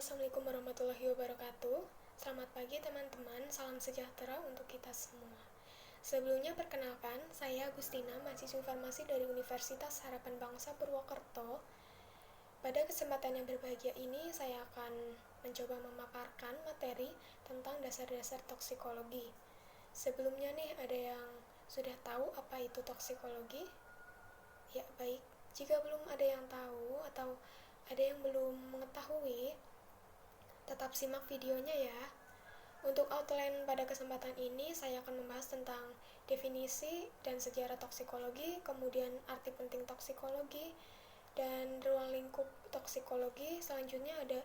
Assalamualaikum warahmatullahi wabarakatuh. Selamat pagi teman-teman, salam sejahtera untuk kita semua. Sebelumnya perkenalkan, saya Agustina, mahasiswa farmasi dari Universitas Harapan Bangsa Purwokerto. Pada kesempatan yang berbahagia ini, saya akan mencoba memaparkan materi tentang dasar-dasar toksikologi. Sebelumnya nih, ada yang sudah tahu apa itu toksikologi? Ya, baik. Jika belum ada yang tahu atau ada yang belum mengetahui, tetap simak videonya ya. Untuk outline pada kesempatan ini, saya akan membahas tentang definisi dan sejarah toksikologi, kemudian arti penting toksikologi, dan ruang lingkup toksikologi. Selanjutnya ada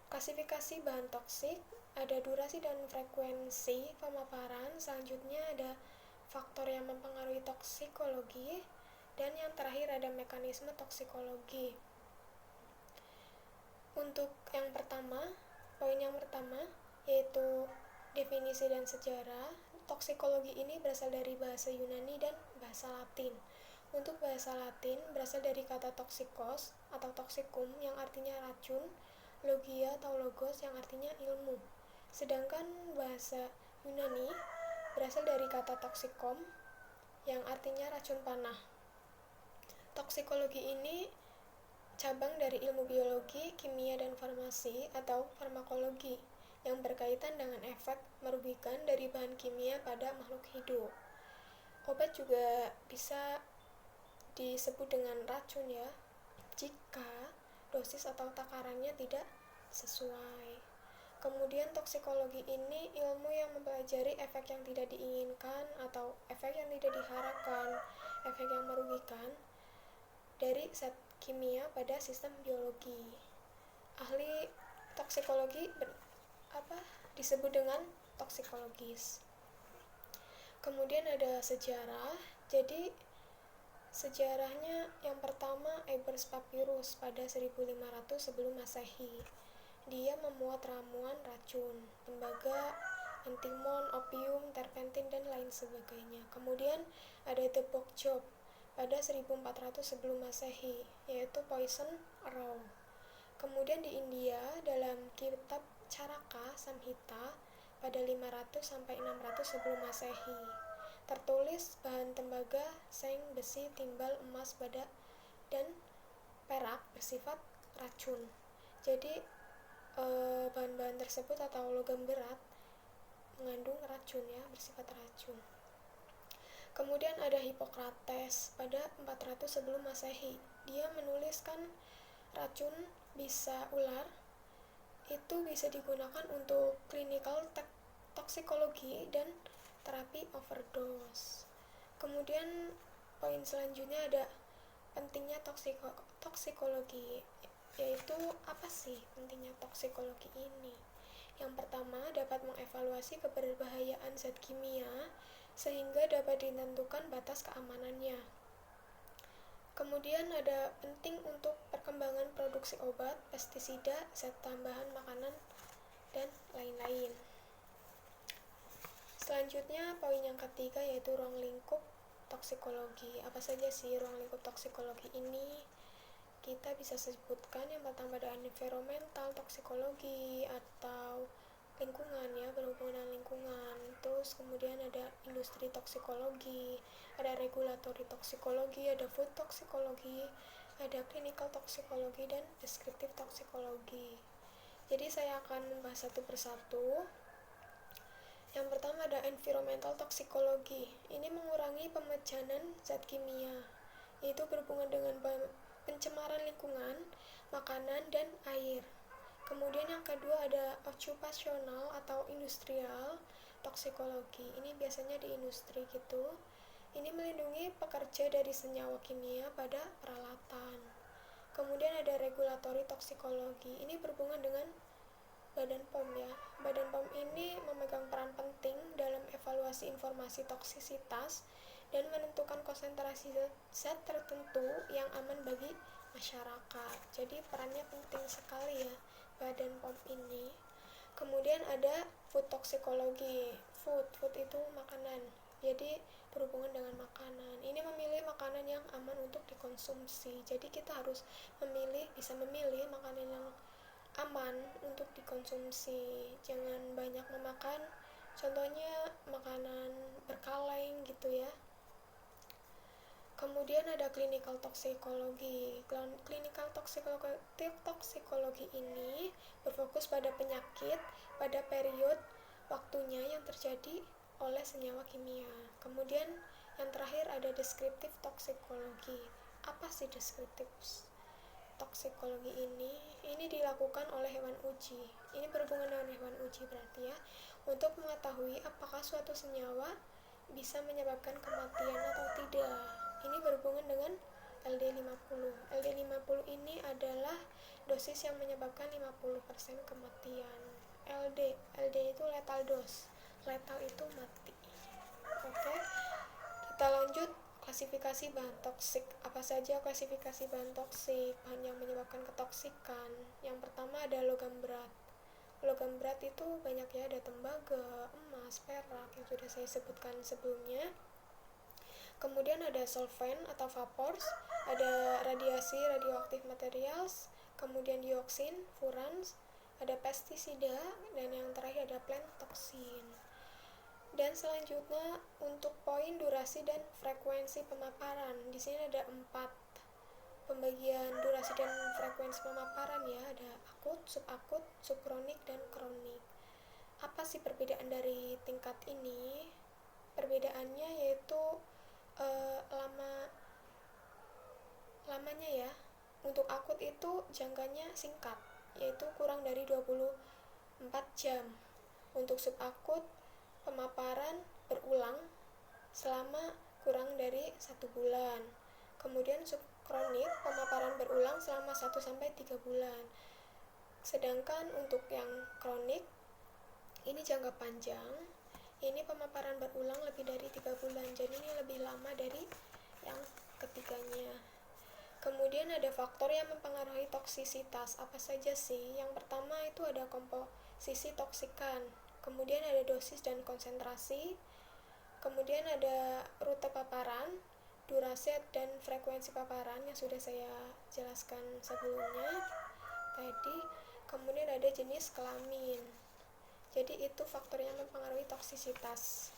klasifikasi bahan toksik, ada durasi dan frekuensi pemaparan. Selanjutnya ada faktor yang mempengaruhi toksikologi, dan yang terakhir ada mekanisme toksikologi. Untuk poin yang pertama yaitu definisi dan sejarah. Toksikologi ini berasal dari bahasa Yunani dan bahasa Latin. Untuk bahasa Latin berasal dari kata toksikos atau toksikum yang artinya racun, logia atau logos yang artinya ilmu. Sedangkan bahasa Yunani berasal dari kata toksikom yang artinya racun panah. Toksikologi ini cabang dari ilmu biologi, kimia, dan farmasi atau farmakologi yang berkaitan dengan efek merugikan dari bahan kimia pada makhluk hidup. Obat juga bisa disebut dengan racun ya, jika dosis atau takarannya tidak sesuai. Kemudian toksikologi ini ilmu yang mempelajari efek yang tidak diinginkan atau efek yang tidak diharapkan, efek yang merugikan dari zat kimia pada sistem biologi. Ahli toksikologi disebut dengan toksikologis. Kemudian ada sejarah. Jadi sejarahnya yang pertama Ebers Papyrus pada 1500 sebelum Masehi. Dia memuat ramuan racun, tembaga, antimon, opium, terpentin, dan lain sebagainya. Kemudian ada The Book Job pada 1400 sebelum Masehi, yaitu Poison Raw. Kemudian di India dalam kitab Charaka Samhita pada 500 sampai 600 sebelum Masehi tertulis bahan tembaga, seng, besi, timbal, emas, badak, dan perak bersifat racun. Jadi bahan-bahan tersebut atau logam berat mengandung racun ya, bersifat racun. Kemudian ada Hippocrates pada 400 sebelum Masehi. Dia menuliskan racun bisa ular itu bisa digunakan untuk clinical toksikologi dan terapi overdose. Kemudian poin selanjutnya ada pentingnya toksikologi, yaitu apa sih pentingnya toksikologi ini? Yang pertama, dapat mengevaluasi keberbahayaan zat kimia sehingga dapat ditentukan batas keamanannya. Kemudian ada penting untuk perkembangan produksi obat, pestisida, zat tambahan makanan, dan lain-lain. Selanjutnya poin yang ketiga yaitu ruang lingkup toksikologi. Apa saja sih ruang lingkup toksikologi ini? Kita bisa sebutkan yang pertama ada environmental toksikologi atau lingkungan ya, berhubungan dengan lingkungan. Terus kemudian ada industri toksikologi, ada regulatory toksikologi, ada food toksikologi, ada clinical toksikologi, dan deskriptif toksikologi. Jadi saya akan membahas satu persatu. Yang pertama ada environmental toksikologi. Ini mengurangi pemecahan zat kimia, yaitu berhubungan dengan pencemaran lingkungan, makanan, dan air. Kemudian yang kedua ada occupational atau industrial toksikologi. Ini biasanya di industri gitu. Ini melindungi pekerja dari senyawa kimia pada peralatan. Kemudian ada regulatory toksikologi. Ini berhubungan dengan Badan POM ya. Badan POM ini memegang peran penting dalam evaluasi informasi toksisitas dan menentukan konsentrasi zat tertentu yang aman bagi masyarakat. Jadi perannya penting sekali ya Badan POM ini. Kemudian ada food toksikologi. Food itu makanan. Jadi berhubungan dengan makanan. Ini memilih makanan yang aman untuk dikonsumsi. Jadi kita harus bisa memilih makanan yang aman untuk dikonsumsi. Jangan banyak memakan, contohnya makanan berkaleng gitu ya. Kemudian ada clinical toxicology. Clinical toxicology ini berfokus pada penyakit pada periode waktunya yang terjadi oleh senyawa kimia. Kemudian yang terakhir ada descriptive toxicology. Apa sih descriptive toksikologi ini? Ini dilakukan oleh hewan uji. Ini berhubungan dengan hewan uji berarti ya, untuk mengetahui apakah suatu senyawa bisa menyebabkan kematian atau tidak. Ini berhubungan dengan LD50. LD50 ini adalah dosis yang menyebabkan 50% kematian. LD itu lethal dose. Lethal itu mati. Oke. Kita lanjut klasifikasi bahan toksik. Apa saja klasifikasi bahan toksik? Bahan yang menyebabkan ketoksikan. Yang pertama ada logam berat. Logam berat itu banyak ya, ada tembaga, emas, perak yang sudah saya sebutkan sebelumnya. Kemudian ada solvent atau vapors, ada radiasi radioaktif materials, kemudian dioksin, furans, ada pestisida, dan yang terakhir ada plant toxin. Dan selanjutnya untuk poin durasi dan frekuensi pemaparan. Di sini ada 4 pembagian durasi dan frekuensi pemaparan ya, ada akut, subkronik, dan kronik. Apa sih perbedaan dari tingkat ini? Perbedaannya yaitu lamanya ya. Untuk akut itu jangkanya singkat, yaitu kurang dari 24 jam. Untuk subakut pemaparan berulang selama kurang dari 1 bulan. Kemudian subkronik pemaparan berulang selama 1-3 bulan. Sedangkan untuk yang kronik ini jangka panjang, ini pemaparan berulang lebih dari 3 bulan. Jadi ini lebih lama dari yang ketiganya. Kemudian ada faktor yang mempengaruhi toksisitas. Apa saja sih? Yang pertama itu ada komposisi toksikan. Kemudian ada dosis dan konsentrasi. Kemudian ada rute paparan, durasi dan frekuensi paparan yang sudah saya jelaskan sebelumnya tadi. Kemudian ada jenis kelamin. Jadi itu faktor yang mempengaruhi toksisitas.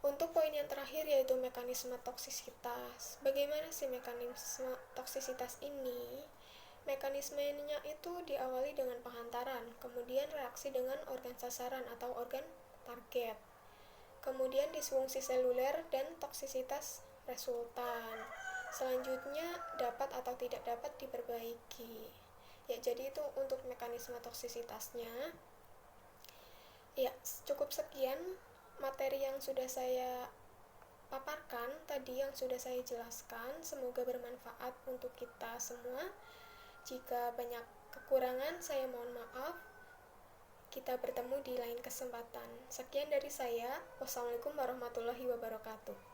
Untuk poin yang terakhir yaitu mekanisme toksisitas. Bagaimana sih mekanisme toksisitas ini? Mekanismenya itu diawali dengan penghantaran, kemudian reaksi dengan organ sasaran atau organ target, kemudian disfungsi seluler dan toksisitas resultan. Selanjutnya dapat atau tidak dapat diperbaiki. Ya, jadi itu untuk mekanisme toksisitasnya. Ya, cukup sekian materi yang sudah saya paparkan tadi, yang sudah saya jelaskan. Semoga bermanfaat untuk kita semua. Jika banyak kekurangan, saya mohon maaf. Kita bertemu di lain kesempatan. Sekian dari saya. Wassalamualaikum warahmatullahi wabarakatuh.